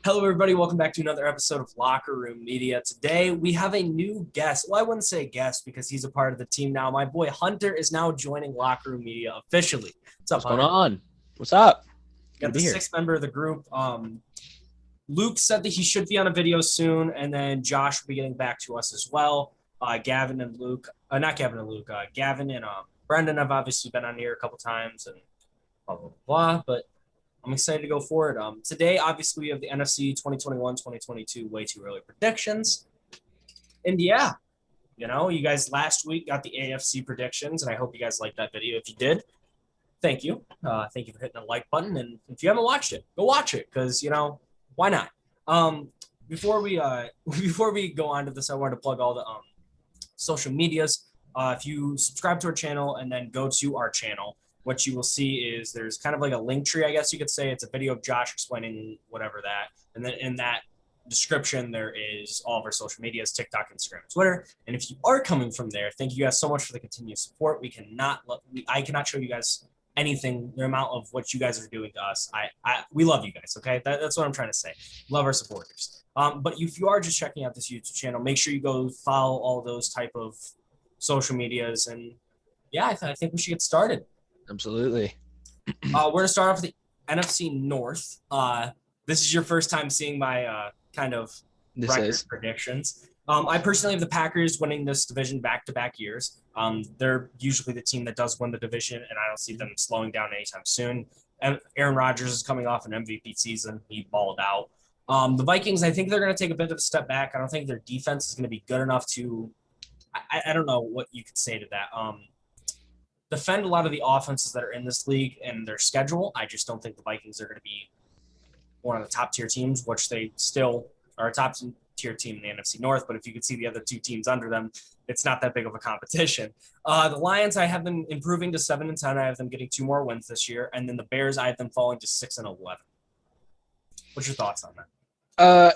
Hello, everybody. Welcome back to another episode of Locker Room Media. Today, we have a new guest. Well, I wouldn't say guest because he's a part of the team now. My boy Hunter is now joining Locker Room Media officially. What's up, What's going Hunter? on? What's up? Got Good to the be here. sixth member of the group. Luke said that he should be on a video soon, and then Josh will be getting back to us as well. Gavin and Luke, not Gavin and Luke, Gavin and Brendan have obviously been on here a couple times and blah, blah, blah, but I'm excited to go forward. Today, obviously, we have the NFC 2021-2022 way too early predictions. And yeah, you guys last week got the AFC predictions, and I hope you guys liked that video. If you did, thank you. Thank you for hitting the like button. And if you haven't watched it, go watch it because, why not? Before we go on to this, I wanted to plug all the social medias. If you subscribe to our channel and then go to our channel, what you will see is there's kind of like a link tree, I guess you could say. It's a video of Josh explaining whatever that. And then in that description, there is all of our social medias, TikTok, Instagram, Twitter. And if you are coming from there, thank you guys so much for the continued support. I cannot show you guys anything, the amount of what you guys are doing to us. We love you guys, okay? That's what I'm trying to say. Love our supporters. But if you are just checking out this YouTube channel, make sure you go follow all those type of social medias. And yeah, I think we should get started. Absolutely. We're going to start off with the NFC North. This is your first time seeing my kind of record predictions. I personally have the Packers winning this division back-to-back years. They're usually the team that does win the division, and I don't see them slowing down anytime soon. And Aaron Rodgers is coming off an MVP season. He balled out. The Vikings, I think they're going to take a bit of a step back. I don't think their defense is going to be good enough to – I don't know what you could say to that. Defend a lot of the offenses that are in this league and their schedule. I just don't think the Vikings are going to be one of the top-tier teams, which they still are a top-tier team in the NFC North. But if you could see the other two teams under them, it's not that big of a competition. The Lions, I have them improving to 7-10. I have them getting 2 more wins this year. And then the Bears, I have them falling to 6-11. What's your thoughts on that?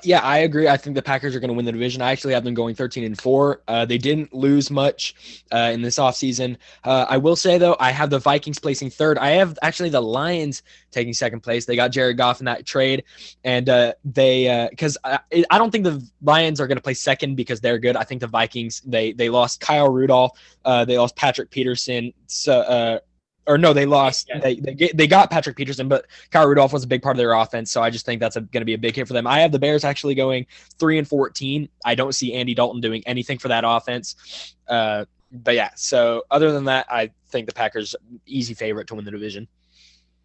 Yeah, I agree. I think the Packers are going to win the division. I actually have them going 13-4. They didn't lose much in this offseason. I will say, though, I have the Vikings placing third. I have actually the Lions taking second place. They got Jared Goff in that trade. And because I don't think the Lions are going to play second because they're good. I think the Vikings, they lost Kyle Rudolph. They lost Patrick Peterson. They lost. Yeah. They got Patrick Peterson, but Kyle Rudolph was a big part of their offense, so I just think that's going to be a big hit for them. I have the Bears actually going 3-14. I don't see Andy Dalton doing anything for that offense. But yeah, so other than that, I think the Packers easy favorite to win the division.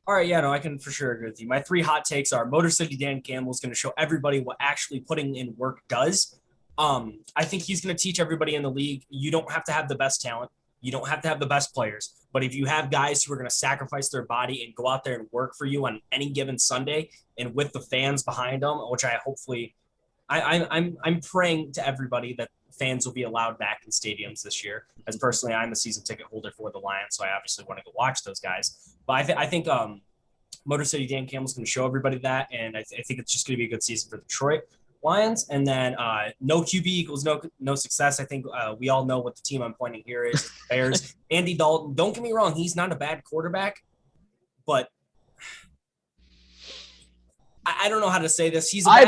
All right, yeah, no, I can for sure agree with you. My 3 hot takes are Motor City Dan Campbell is going to show everybody what actually putting in work does. I think he's going to teach everybody in the league you don't have to have the best talent. You don't have to have the best players, but if you have guys who are going to sacrifice their body and go out there and work for you on any given Sunday, and with the fans behind them, which I'm praying to everybody that fans will be allowed back in stadiums this year. As personally, I'm a season ticket holder for the Lions, so I obviously want to go watch those guys. But I think Motor City Dan Campbell's going to show everybody that, and I think it's just going to be a good season for Detroit Lions. And then no QB equals no success. I think we all know what the team I'm pointing here is. The Bears. Andy Dalton, don't get me wrong, he's not a bad quarterback, but I don't know how to say this. He's a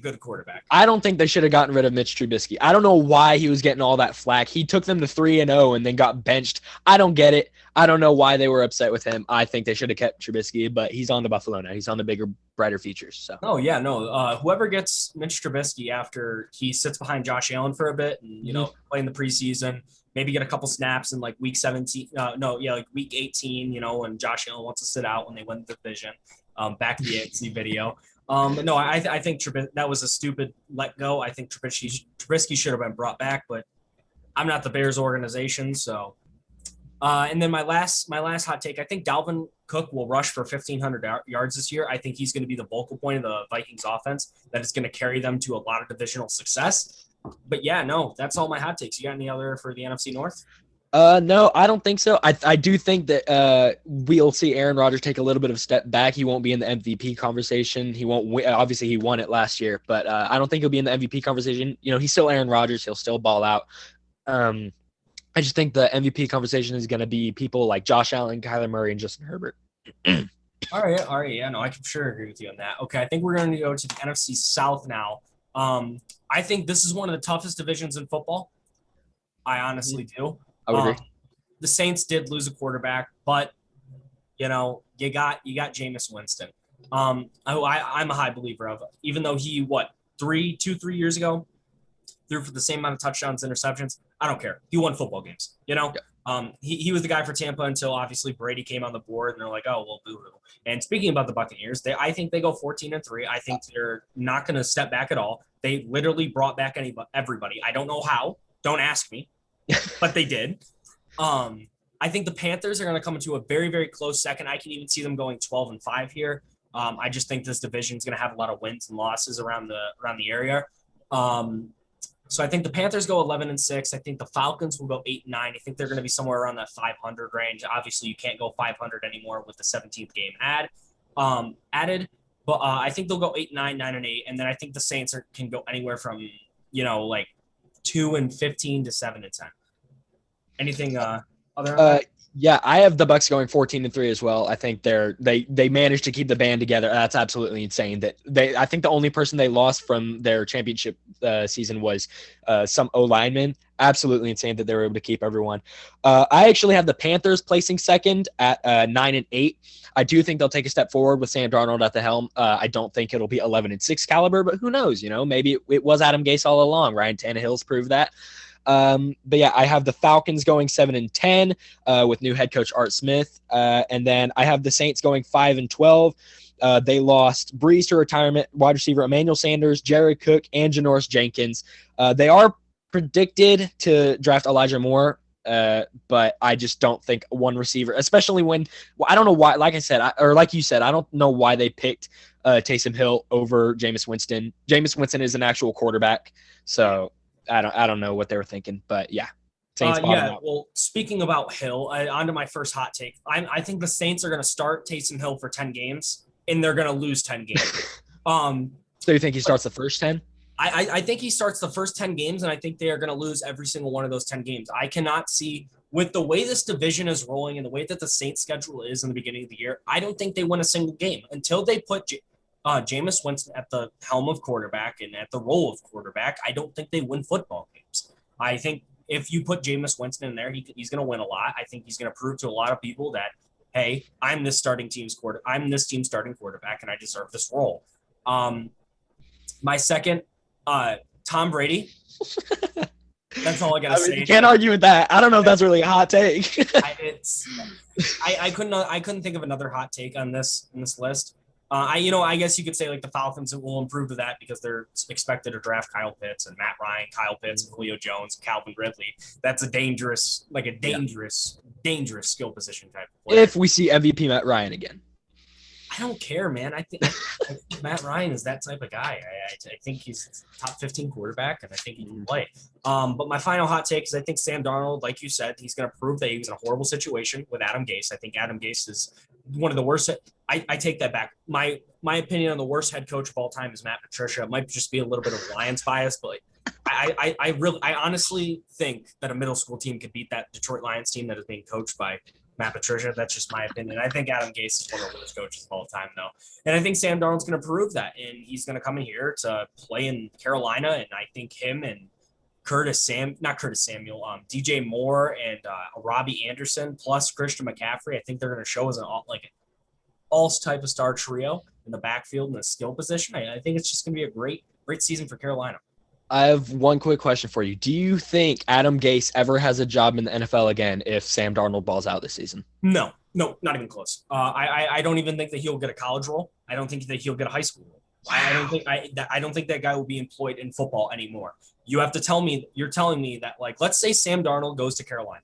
good quarterback. I don't think they should have gotten rid of Mitch Trubisky. I don't know why he was getting all that flack. He took them to 3-0 and then got benched. I don't get it. I don't know why they were upset with him. I think they should have kept Trubisky, but he's on to Buffalo now. He's on the bigger, brighter futures. So. Oh, yeah, no. Whoever gets Mitch Trubisky after he sits behind Josh Allen for a bit and, play in the preseason, maybe get a couple snaps in like week 17. Like week 18, when Josh Allen wants to sit out when they win the division. Back to the AFC video. No, I think that was a stupid let go. I think Trubisky should have been brought back, but I'm not the Bears organization, so. And then my last hot take, I think Dalvin Cook will rush for 1,500 yards this year. I think he's going to be the focal point of the Vikings offense that is going to carry them to a lot of divisional success. But yeah, no, that's all my hot takes. You got any other for the NFC North? No, I don't think so. I do think that we'll see Aaron Rodgers take a little bit of a step back. He won't be in the MVP conversation. He won't win. Obviously, he won it last year, but I don't think he'll be in the MVP conversation. He's still Aaron Rodgers. He'll still ball out. I just think the MVP conversation is going to be people like Josh Allen, Kyler Murray, and Justin Herbert. All right. Yeah, no, I can sure agree with you on that. Okay, I think we're going to go to the NFC South now. I think this is one of the toughest divisions in football. I honestly do. I would Um, agree. the Saints did lose a quarterback, but you got Jameis Winston. I'm a high believer of. Even though he 3 years ago threw for the same amount of touchdowns, interceptions. I don't care. He won football games. Yeah. He was the guy for Tampa until obviously Brady came on the board, and they're like, oh well, boo hoo. And speaking about the Buccaneers, I think they go 14-3. I think they're not going to step back at all. They literally brought back everybody. I don't know how. Don't ask me, but they did. I think the Panthers are going to come into a very, very close second. I can even see them going 12-5 here. I just think this division is going to have a lot of wins and losses around the area. So I think the Panthers go 11-6. I think the Falcons will go 8-9. I think they're going to be somewhere around that 500 range. Obviously, you can't go 500 anymore with the 17th game added. But I think they'll go 8-9, 9-8, and then I think the Saints can go anywhere from 2-15 to 7-10. Anything other than that? Yeah, I have the Bucks going 14-3 as well. I think they managed to keep the band together. That's absolutely insane. I think the only person they lost from their championship season was some O lineman. Absolutely insane that they were able to keep everyone. I actually have the Panthers placing second at 9-8. I do think they'll take a step forward with Sam Darnold at the helm. I don't think it'll be 11-6 caliber, but who knows? Maybe it was Adam Gase all along. Ryan Tannehill's proved that. But yeah, I have the Falcons going 7-10 with new head coach Art Smith, and then I have the Saints going 5-12. They lost Breeze to retirement, wide receiver Emmanuel Sanders, Jared Cook, and Janoris Jenkins. They are predicted to draft Elijah Moore, but I just don't think one receiver, especially when I don't know why. Like I said, like you said, I don't know why they picked Taysom Hill over Jameis Winston. Jameis Winston is an actual quarterback, so. I don't know what they were thinking, but yeah. Saints out. Well, speaking about Hill, on to my first hot take. I think the Saints are going to start Taysom Hill for 10 games, and they're going to lose 10 games. So you think he starts the first 10? I think he starts the first 10 games, and I think they are going to lose every single one of those 10 games. I cannot see, with the way this division is rolling and the way that the Saints schedule is in the beginning of the year, I don't think they win a single game until they put Jameis Winston at the helm of quarterback and at the role of quarterback. I don't think they win football games. I think if you put Jameis Winston in there, he's going to win a lot. I think he's going to prove to a lot of people that, hey, I'm this team's starting quarterback, and I deserve this role. My second, Tom Brady. That's all I gotta say. You can't argue with that. I don't know if that's really a hot take. I couldn't think of another hot take on this list. I guess you could say like the Falcons will improve to that because they're expected to draft Kyle Pitts and Matt Ryan, Kyle Pitts and Julio Jones, and Calvin Ridley. That's a dangerous skill position type of player. If we see MVP Matt Ryan again. I don't care, man. I think Matt Ryan is that type of guy. I think he's a top 15 quarterback, and I think he can play. But my final hot take is I think Sam Darnold, like you said, he's going to prove that he was in a horrible situation with Adam Gase. I think Adam Gase is one of the worst. I take that back. My opinion on the worst head coach of all time is Matt Patricia. It might just be a little bit of Lions bias, but I honestly think that a middle school team could beat that Detroit Lions team that is being coached by Matt Patricia. That's just my opinion. I think Adam Gase is one of the worst coaches of all time, though. And I think Sam Darnold's going to prove that. And he's going to come in here to play in Carolina. And I think him and DJ Moore and Robbie Anderson plus Christian McCaffrey, I think they're going to show as an all type of star trio in the backfield and the skill position. I think it's just going to be a great season for Carolina. I have one quick question for you. Do you think Adam Gase ever has a job in the NFL again if Sam Darnold balls out this season? No, not even close. I don't even think that he'll get a college role. I don't think that he'll get a high school role. Wow. I don't think that guy will be employed in football anymore. You're telling me that, like, let's say Sam Darnold goes to Carolina.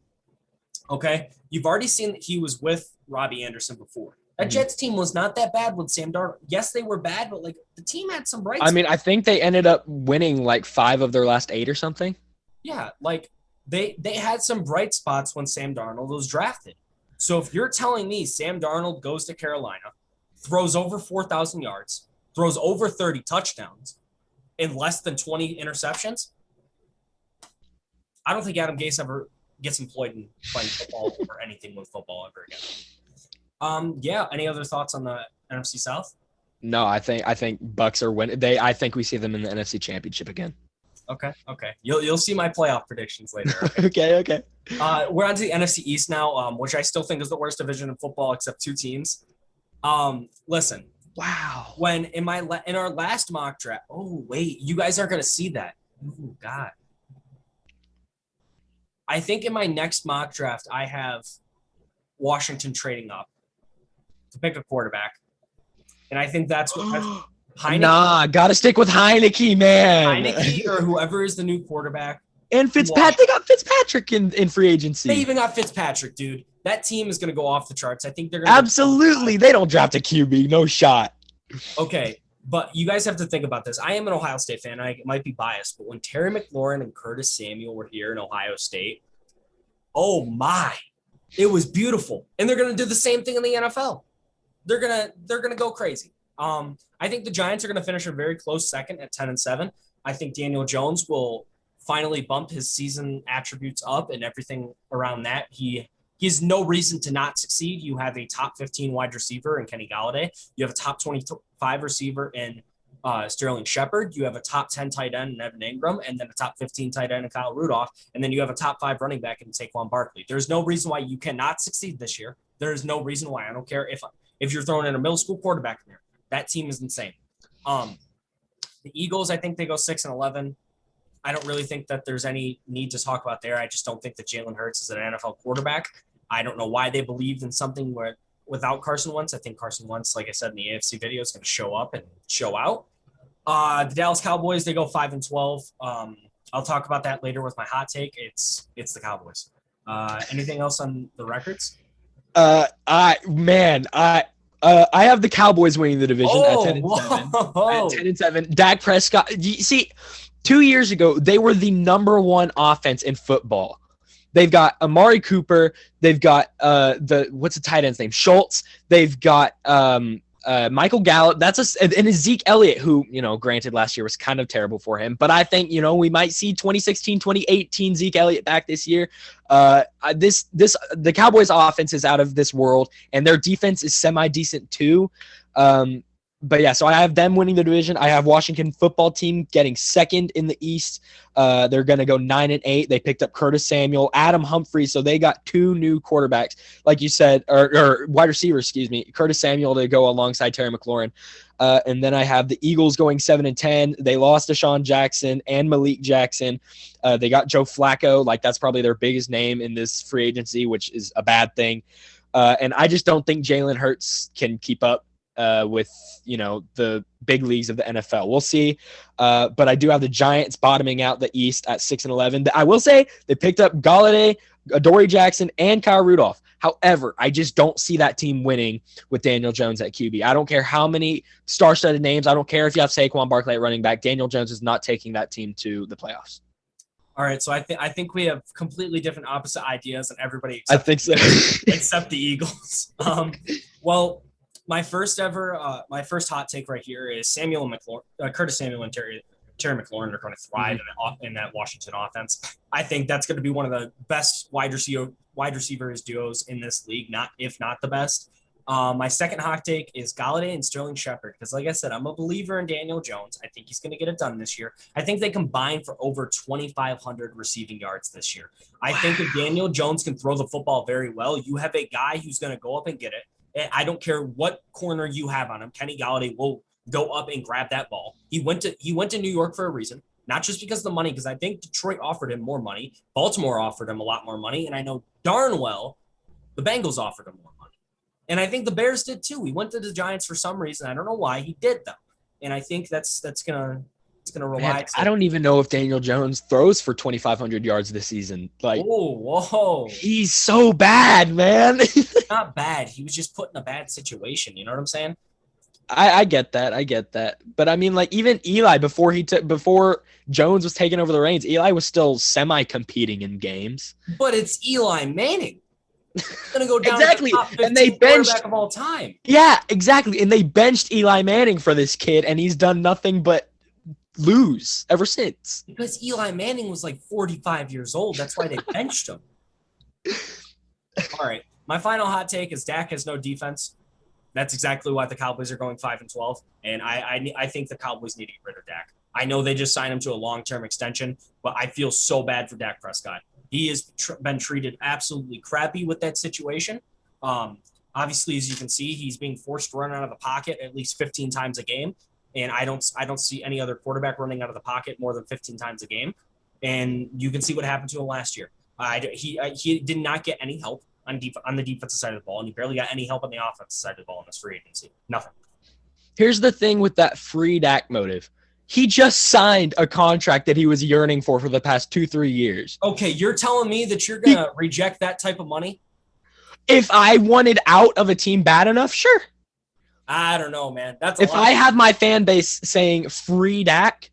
Okay. You've already seen that he was with Robbie Anderson before. That Jets team was not that bad with Sam Darnold. Yes, they were bad, but like the team had some bright spots. I mean, I think they ended up winning like 5 of their last 8 or something. Yeah, like they had some bright spots when Sam Darnold was drafted. So if you're telling me Sam Darnold goes to Carolina, throws over 4,000 yards, throws over 30 touchdowns, and less than 20 interceptions, I don't think Adam Gase ever gets employed in playing football or anything with football ever again. Yeah. Any other thoughts on the NFC South? No, I think Bucks are winning. I think we see them in the NFC Championship again. Okay. Okay. You'll see my playoff predictions later. Okay. Okay. We're on to the NFC East now, which I still think is the worst division in football, except two teams. Listen, Wow. when in our last mock draft, oh wait, you guys aren't gonna see that. Oh God. I think in my next mock draft, I have Washington trading up to pick a quarterback, and I think that's what Heineke, Nah, gotta stick with Heineke, man. Heineke or whoever is the new quarterback. And Fitzpatrick, they got Fitzpatrick in free agency. They even got Fitzpatrick, dude. That team is gonna go off the charts. I think they're gonna absolutely. They don't draft a QB, no shot. Okay, but you guys have to think about this. I am an Ohio State fan. I might be biased, but when Terry McLaurin and Curtis Samuel were here in Ohio State, oh my, it was beautiful. And they're gonna do the same thing in the NFL. They're gonna go crazy. I think the Giants are gonna finish a very close second at 10-7. I think Daniel Jones will finally bump his season attributes up and everything around that. He has no reason to not succeed. You have a top 15 wide receiver in Kenny Galladay. You have a top 25 receiver in Sterling Shepard. You have a top 10 tight end in Evan Ingram, and then a top 15 tight end in Kyle Rudolph. And then you have a top 5 running back in Saquon Barkley. There's no reason why you cannot succeed this year. There's no reason why. I don't care if you're throwing in a middle school quarterback in there. That team is insane. The Eagles, I think they go 6-11. I don't really think that there's any need to talk about there. I just don't think that Jalen Hurts is an NFL quarterback. I don't know why they believed in something where without Carson Wentz. I think Carson Wentz, like I said in the AFC video, is going to show up and show out. The Dallas Cowboys, they go 5-12. I'll talk about that later with my hot take. It's the Cowboys. Anything else on the records? I have the Cowboys winning the division at 10-7. Whoa. At 10-7. Dak Prescott. You see, 2 years ago, they were the number one offense in football. They've got Amari Cooper. They've got what's the tight end's name? Schultz. They've got Michael Gallup. And Zeke Elliott, who, granted last year was kind of terrible for him. But I think, we might see 2016, 2018 Zeke Elliott back this year. The Cowboys offense is out of this world, and their defense is semi-decent too. But yeah, so I have them winning the division. I have Washington football team getting second in the East. They're going to go 9-8. They picked up Curtis Samuel, Adam Humphries. So they got two new quarterbacks, like you said, or wide receivers, excuse me, Curtis Samuel to go alongside Terry McLaurin. And then I have the Eagles going 7-10. They lost Deshaun Jackson and Malik Jackson. They got Joe Flacco. Like, that's probably their biggest name in this free agency, which is a bad thing. And I just don't think Jalen Hurts can keep up with the big leagues of the NFL. We'll see. But I do have the Giants bottoming out the East at 6-11. I will say they picked up Galladay, Adoree Jackson, and Kyle Rudolph. However, I just don't see that team winning with Daniel Jones at QB. I don't care how many star-studded names. I don't care if you have Saquon Barkley at running back. Daniel Jones is not taking that team to the playoffs. All right, so I think we have completely different opposite ideas, and everybody except the Eagles. Well, my first hot take right here is Curtis Samuel and Terry McLaurin are going to thrive in that Washington offense. I think that's going to be one of the best wide receivers duos in this league, if not the best. My second hot take is Galladay and Sterling Shepard, because like I said, I'm a believer in Daniel Jones. I think he's going to get it done this year. I think they combine for over 2,500 receiving yards this year. I think if Daniel Jones can throw the football very well, you have a guy who's going to go up and get it. I don't care what corner you have on him. Kenny Galladay will go up and grab that ball. He went to New York for a reason, not just because of the money, because I think Detroit offered him more money. Baltimore offered him a lot more money, and I know darn well the Bengals offered him more money. And I think the Bears did too. He went to the Giants for some reason. I don't know why he did though. And I think that's gonna rely. I don't even know if Daniel Jones throws for 2,500 yards this season. Like, whoa, he's so bad, man. Not bad. He was just put in a bad situation. You know what I'm saying? I get that. But I mean, like, even Eli before Jones was taking over the reins, Eli was still semi-competing in games. But it's Eli Manning. It's gonna go down exactly, to the top 15 and they benched quarterback of all time. Yeah, exactly, and they benched Eli Manning for this kid, and he's done nothing but lose ever since. Because Eli Manning was like 45 years old. That's why they benched him. All right. My final hot take is Dak has no defense. That's exactly why the Cowboys are going 5-12, and I think the Cowboys need to get rid of Dak. I know they just signed him to a long-term extension, but I feel so bad for Dak Prescott. He has been treated absolutely crappy with that situation. Obviously, as you can see, he's being forced to run out of the pocket at least 15 times a game, and I don't see any other quarterback running out of the pocket more than 15 times a game. And you can see what happened to him last year. He did not get any help on the defensive side of the ball, and he barely got any help on the offensive side of the ball in this free agency. Nothing. Here's the thing with that free Dak motive. He just signed a contract that he was yearning for the past 2-3 years. Okay, you're telling me that you're going to reject that type of money? If I wanted out of a team bad enough, sure. I don't know, man. If I have my fan base saying free Dak,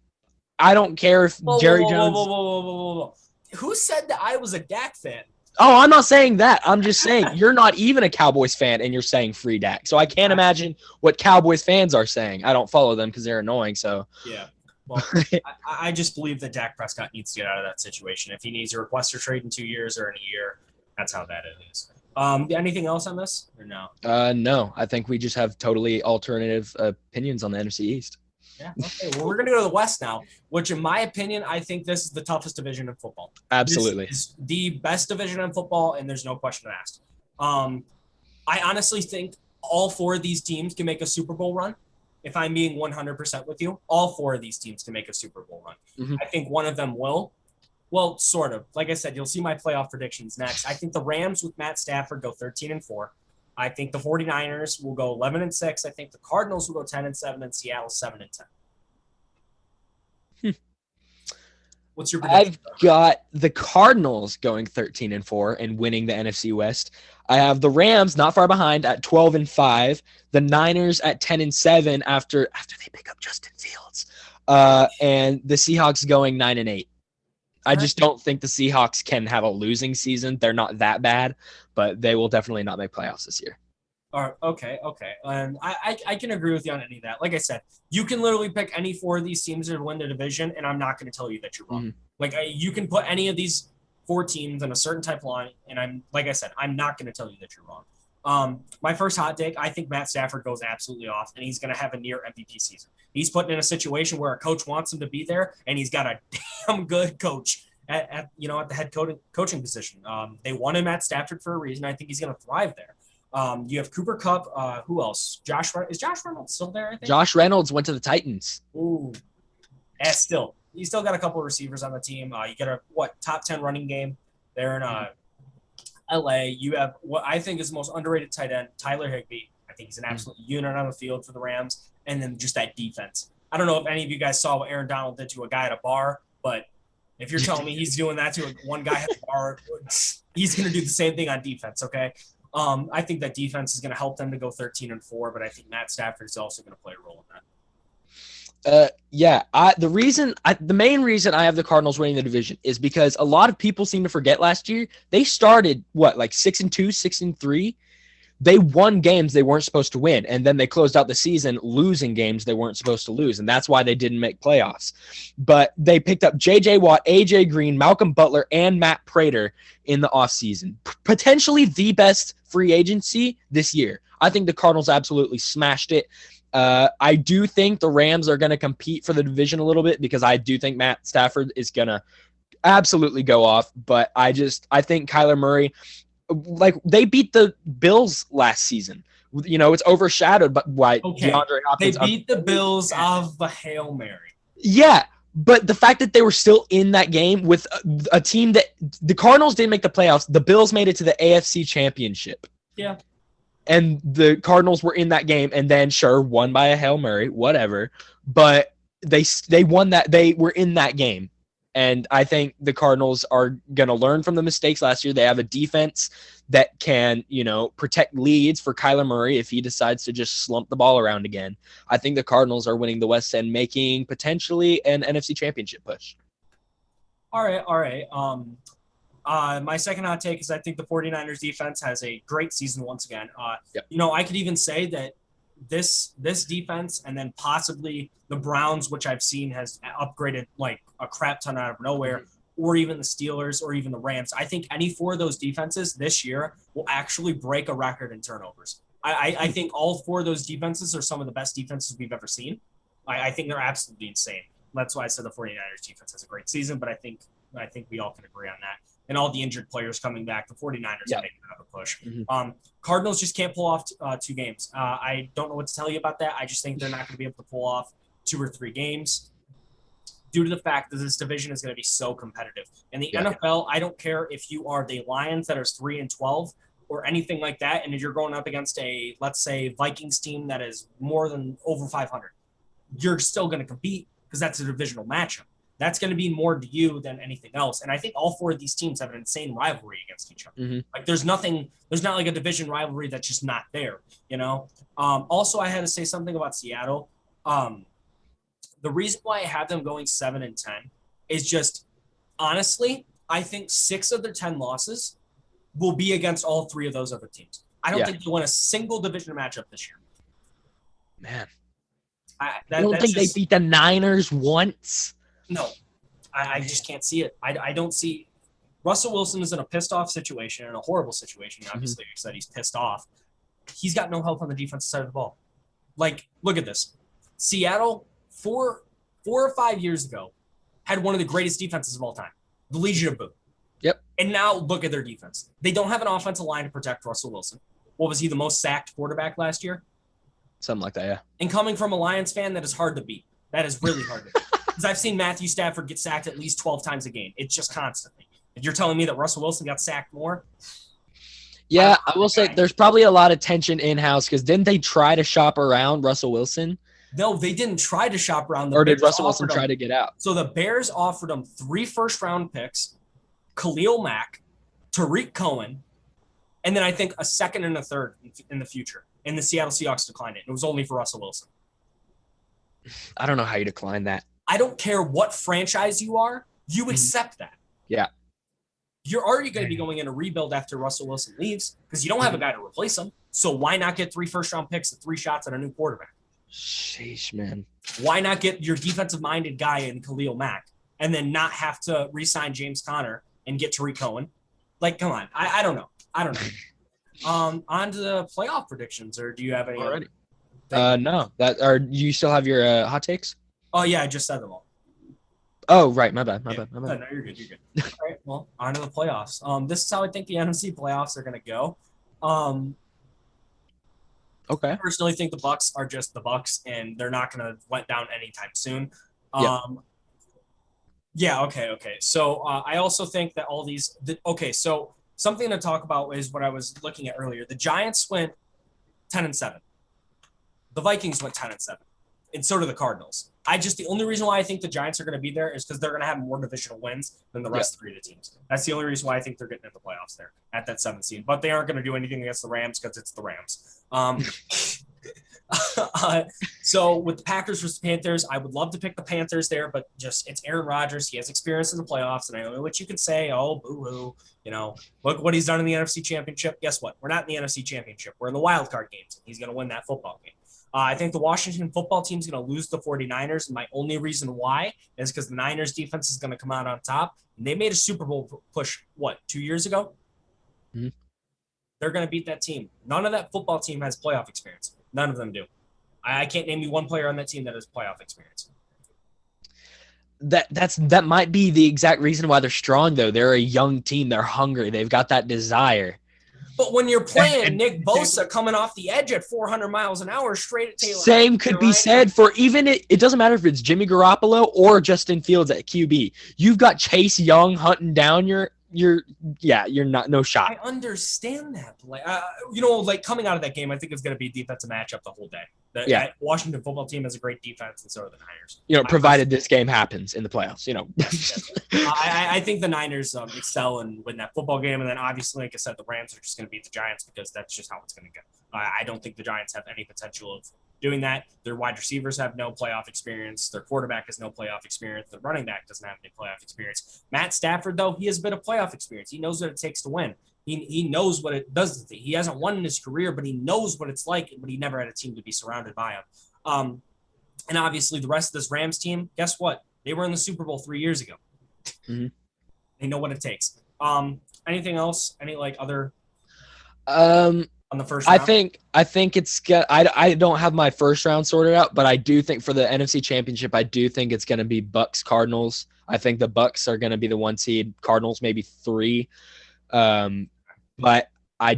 I don't care if Jerry Jones. Whoa. Who said that I was a Dak fan? Oh, I'm not saying that. I'm just saying you're not even a Cowboys fan and you're saying free Dak. So I can't imagine what Cowboys fans are saying. I don't follow them because they're annoying. So yeah. Well, I just believe that Dak Prescott needs to get out of that situation. If he needs a request for trade in 2 years or in a year, that's how bad it is. Anything else on this or no? No. I think we just have totally alternative opinions on the NFC East. Yeah. Okay. Well, we're going to go to the West now, which, in my opinion, I think this is the toughest division in football. Absolutely. This is the best division in football, and there's no question asked. I honestly think all 4 of these teams can make a Super Bowl run. If I'm being 100% with you, all 4 of these teams can make a Super Bowl run. Mm-hmm. I think one of them will. Well, sort of. Like I said, you'll see my playoff predictions next. I think the Rams with Matt Stafford go 13-4. I think the 49ers will go 11-6. I think the Cardinals will go 10-7, and Seattle 7-10. What's your prediction? I've got the Cardinals going 13-4 and winning the NFC West. I have the Rams not far behind at 12-5. The Niners at 10-7 after they pick up Justin Fields. And the Seahawks going 9-8. I just don't think the Seahawks can have a losing season. They're not that bad, but they will definitely not make playoffs this year. Okay. And I can agree with you on any of that. Like I said, you can literally pick any 4 of these teams to win the division, and I'm not going to tell you that you're wrong. Mm-hmm. You can put any of these 4 teams in a certain type of line, and I'm not going to tell you that you're wrong. My first hot take, I think Matt Stafford goes absolutely off, and he's going to have a near MVP season. He's put in a situation where a coach wants him to be there, and he's got a damn good coach at the head coaching position. They wanted Matt Stafford for a reason. I think he's going to thrive there. You have Cooper Kupp. Who else? Is Josh Reynolds still there? I think Josh Reynolds went to the Titans. Ooh, you still got a couple of receivers on the team. You get a top 10 running game. They're in LA. You have what I think is the most underrated tight end, Tyler Higbee. I think he's an absolute unit on the field for the Rams. And then just that defense. I don't know if any of you guys saw what Aaron Donald did to a guy at a bar, but if you're telling me he's doing that to one guy at the bar, he's going to do the same thing on defense. Okay. I think that defense is going to help them to go 13-4, but I think Matt Stafford is also going to play a role in that. The main reason I have the Cardinals winning the division is because a lot of people seem to forget last year they started 6-2, 6-3. They won games they weren't supposed to win, and then they closed out the season losing games they weren't supposed to lose, and that's why they didn't make playoffs. But they picked up J.J. Watt, A.J. Green, Malcolm Butler, and Matt Prater in the offseason. Potentially the best free agency this year. I think the Cardinals absolutely smashed it. I do think the Rams are going to compete for the division a little bit because I do think Matt Stafford is going to absolutely go off, but I think Kyler Murray – they beat the Bills last season. It's overshadowed by DeAndre Hopkins. They beat the Bills off the Hail Mary. Yeah, but the fact that they were still in that game with a team that the Cardinals didn't make the playoffs, the Bills made it to the AFC Championship. Yeah. And the Cardinals were in that game and then won by a Hail Mary, whatever. But they won that. They were in that game. And I think the Cardinals are going to learn from the mistakes last year. They have a defense that can, protect leads for Kyler Murray if he decides to just slump the ball around again. I think the Cardinals are winning the West and making potentially an NFC Championship push. All right. My second hot take is I think the 49ers defense has a great season once again. Yep. I could even say that this defense and then possibly the Browns, which I've seen has upgraded like a crap ton out of nowhere. or even the Steelers or even the Rams. I think any 4 of those defenses this year will actually break a record in turnovers. I think all 4 of those defenses are some of the best defenses we've ever seen. I think they're absolutely insane. That's why I said the 49ers defense has a great season, but I think we all can agree on that. And all the injured players coming back, the 49ers are making another push. Mm-hmm. Cardinals just can't pull off 2 games. I don't know what to tell you about that. I just think they're not going to be able to pull off 2 or 3 games due to the fact that this division is going to be so competitive. In the NFL, I don't care if you are the Lions that is 3-12 or anything like that, and if you're going up against a, let's say, Vikings team that is more than over 500, you're still going to compete because that's a divisional matchup. That's going to be more to you than anything else. And I think all 4 of these teams have an insane rivalry against each other. Mm-hmm. Like there's not like a division rivalry that's just not there, you know? Also, I had to say something about Seattle. The reason why I have them going 7-10 is just, honestly, I think 6 of their 10 losses will be against all 3 of those other teams. I don't think they'll win a single division matchup this year. Man. I don't think they beat the Niners once. No, I just can't see it. I don't see – Russell Wilson is in a pissed-off situation, in a horrible situation. Obviously, you said he's pissed off. He's got no help on the defensive side of the ball. Like, look at this. Seattle, 4 or 5 years ago, had one of the greatest defenses of all time, the Legion of Boom. Yep. And now look at their defense. They don't have an offensive line to protect Russell Wilson. What was he, the most sacked quarterback last year? Something like that, yeah. And coming from a Lions fan, that is hard to beat. That is really hard to beat. Because I've seen Matthew Stafford get sacked at least 12 times a game. It's just constantly. If you're telling me that Russell Wilson got sacked more? Yeah, I will say there's probably a lot of tension in-house because didn't they try to shop around Russell Wilson? No, they didn't try to shop around. Or did Russell Wilson try to get out? So the Bears offered him 3 first-round picks, Khalil Mack, Tariq Cohen, and then I think a second and a third in the future. And the Seattle Seahawks declined it. It was only for Russell Wilson. I don't know how you decline that. I don't care what franchise you are. You accept that. Yeah. You're already going to be going in a rebuild after Russell Wilson leaves because you don't have a guy to replace him. So why not get 3 first-round picks and 3 shots at a new quarterback? Sheesh, man. Why not get your defensive-minded guy in Khalil Mack and then not have to re-sign James Conner and get Tariq Cohen? Like, come on. I don't know. On to the playoff predictions, or do you have any already? No. You still have your hot takes? Oh yeah, I just said them all. Oh right, my bad. No, you're good. All right, well, on to the playoffs. This is how I think the NFC playoffs are gonna go. Okay. I personally think the Bucs are just the Bucs, and they're not gonna let down anytime soon. Yeah. Okay. So I also think that all these. So something to talk about is what I was looking at earlier. The Giants went 10-7. The Vikings went 10-7, and so do the Cardinals. The only reason why I think the Giants are going to be there is because they're going to have more divisional wins than the rest of the teams. That's the only reason why I think they're getting into the playoffs there at that 7th seed. But they aren't going to do anything against the Rams because it's the Rams. So with the Packers versus Panthers, I would love to pick the Panthers there, but just it's Aaron Rodgers. He has experience in the playoffs, and I know what you can say. Oh, boo-hoo. You know, look what he's done in the NFC Championship. Guess what? We're not in the NFC Championship. We're in the wild card games. He's going to win that football game. I think the Washington football team is going to lose the 49ers, and my only reason why is because the Niners defense is going to come out on top. And they made a Super Bowl push, 2 years ago? Mm-hmm. They're going to beat that team. None of that football team has playoff experience. None of them do. I can't name you one player on that team that has playoff experience. That might be the exact reason why they're strong, though. They're a young team. They're hungry. They've got that desire. But when you're playing Nick Bosa coming off the edge at 400 miles an hour straight at Taylor. Same could be said for even it doesn't matter if it's Jimmy Garoppolo or Justin Fields at QB. You've got Chase Young hunting down you're not no shot. I understand that. Coming out of that game, I think it's going to be a defensive matchup the whole day. The Washington football team has a great defense, and so do the Niners. Provided this game happens in the playoffs. I think the Niners excel and win that football game, and then obviously, like I said, the Rams are just going to beat the Giants because that's just how it's going to go. I don't think the Giants have any potential of doing that. Their wide receivers have no playoff experience. Their quarterback has no playoff experience. The running back doesn't have any playoff experience. Matt Stafford, though, he has a bit of playoff experience. He knows what it takes to win. He knows what it does. He hasn't won in his career, but he knows what it's like, but he never had a team to be surrounded by him. And obviously the rest of this Rams team, guess what? They were in the Super Bowl 3 years ago. Mm-hmm. They know what it takes. Anything else? Any like other Um, on the first I round? think I think it's good. I don't have my first round sorted out, but I do think for the NFC Championship, I do think it's going to be Bucks Cardinals. I think the Bucks are going to be the 1 seed. Cardinals maybe 3. Um, but I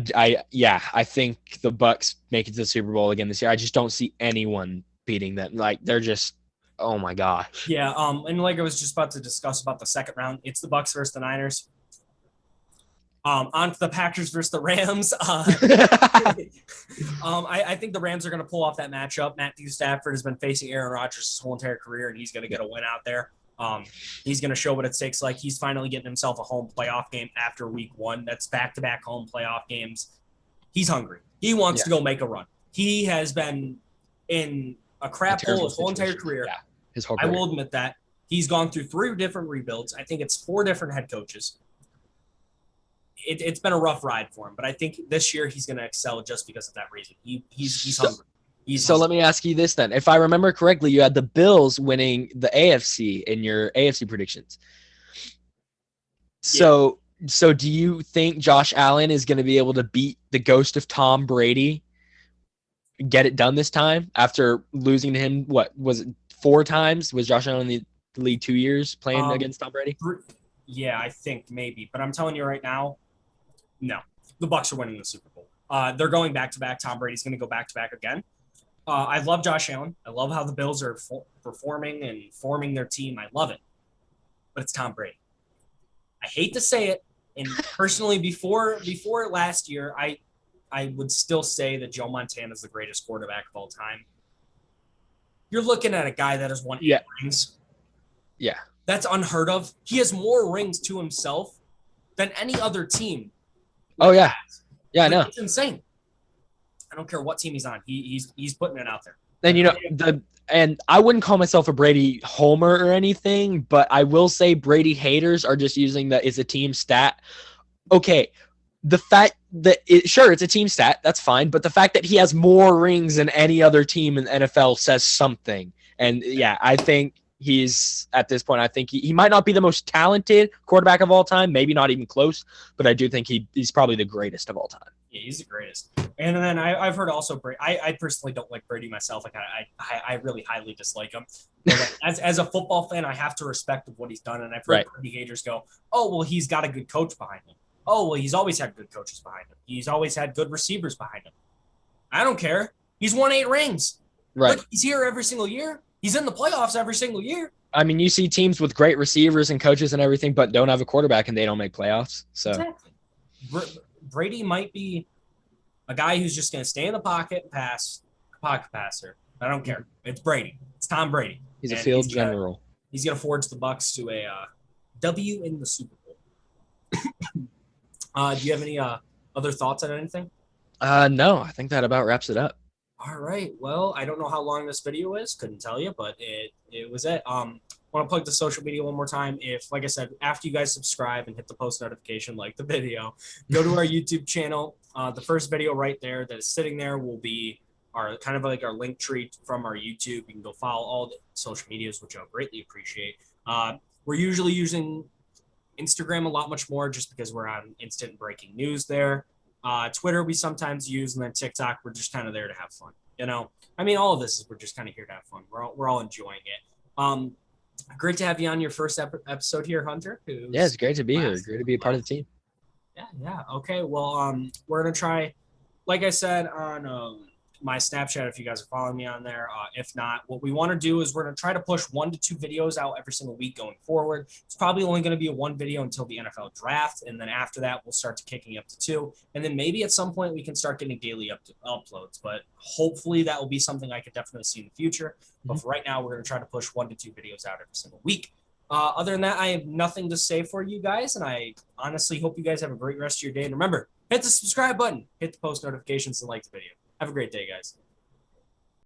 think the Bucks make it to the Super Bowl again this year. I just don't see anyone beating them. Like they're just, oh my gosh. Yeah. And like I was just about to discuss about the second round, it's the Bucks versus the Niners. On to the Packers versus the Rams. I think the Rams are going to pull off that matchup. Matthew Stafford has been facing Aaron Rodgers his whole entire career, and he's going to get a win out there. He's going to show what it takes. Like he's finally getting himself a home playoff game after week 1. That's back-to-back home playoff games. He's hungry. He wants to go make a run. He has been in a crap hole his whole entire career. Yeah, his whole career. I will admit that. He's gone through 3 different rebuilds. I think it's 4 different head coaches. It's been a rough ride for him, but I think this year he's going to excel just because of that reason. He's hungry. Let me ask you this then. If I remember correctly, you had the Bills winning the AFC in your AFC predictions. So do you think Josh Allen is going to be able to beat the ghost of Tom Brady, get it done this time after losing to him? What was it, 4 times? Was Josh Allen in the league 2 years playing against Tom Brady? Yeah, I think maybe. But I'm telling you right now, no. The Bucs are winning the Super Bowl. They're going back-to-back. Tom Brady's going to go back-to-back again. I love Josh Allen. I love how the Bills are performing and forming their team. I love it. But it's Tom Brady. I hate to say it. And personally, before last year, I would still say that Joe Montana is the greatest quarterback of all time. You're looking at a guy that has won 8 rings. Yeah. That's unheard of. He has more rings to himself than any other team. Oh, yeah. Yeah, I know. It's insane. I don't care what team he's on. He's putting it out there. And, and I wouldn't call myself a Brady homer or anything, but I will say Brady haters are just using that as a team stat. Okay, the fact that it's a team stat, that's fine, but the fact that he has more rings than any other team in the NFL says something. And yeah, I think he's at this point, I think he might not be the most talented quarterback of all time, maybe not even close, but I do think he's probably the greatest of all time. Yeah, he's the greatest. And then I've heard also Brady. I personally don't like Brady myself. Like I really highly dislike him. But as a football fan, I have to respect what he's done. And I've heard Brady haters go, "Oh, well, he's got a good coach behind him. Oh, well, he's always had good coaches behind him. He's always had good receivers behind him." I don't care. He's won 8 rings. Right. Look, he's here every single year. He's in the playoffs every single year. I mean, you see teams with great receivers and coaches and everything, but don't have a quarterback and they don't make playoffs. So exactly. Brady might be a guy who's just going to stay in the pocket and pocket passer. I don't care. It's Brady. It's Tom Brady. He's a field general. He's going to forge the Bucs to a W in the Super Bowl. Do you have any other thoughts on anything? No, I think that about wraps it up. All right. Well, I don't know how long this video is. Couldn't tell you, but it was it. Want to plug the social media one more time. If, like I said, after you guys subscribe and hit the post notification, like the video, go to our YouTube channel. The first video right there that is sitting there will be our kind of like our link tree from our YouTube. You can go follow all the social medias, which I'll greatly appreciate. We're usually using Instagram a lot much more just because we're on instant breaking news there. Twitter we sometimes use, and then TikTok we're just kind of there to have fun. You know, I mean, all of this is we're just kind of here to have fun. We're all enjoying it. Great to have you on your first episode here, Hunter. Yeah, it's great to be here. Great to be a part of the team. Yeah. Okay. Well, we're gonna try, like I said on my Snapchat, if you guys are following me on there. If not, what we want to do is we're gonna try to push 1 to 2 videos out every single week going forward. It's probably only going to be a 1 video until the NFL draft, and then after that, we'll start to kicking up to 2, and then maybe at some point we can start getting daily uploads. But hopefully that will be something I could definitely see in the future. But for right now, we're gonna try to push 1 to 2 videos out every single week. Other than that, I have nothing to say for you guys, and I honestly hope you guys have a great rest of your day. And remember, hit the subscribe button, hit the post notifications, and like the video. Have a great day, guys.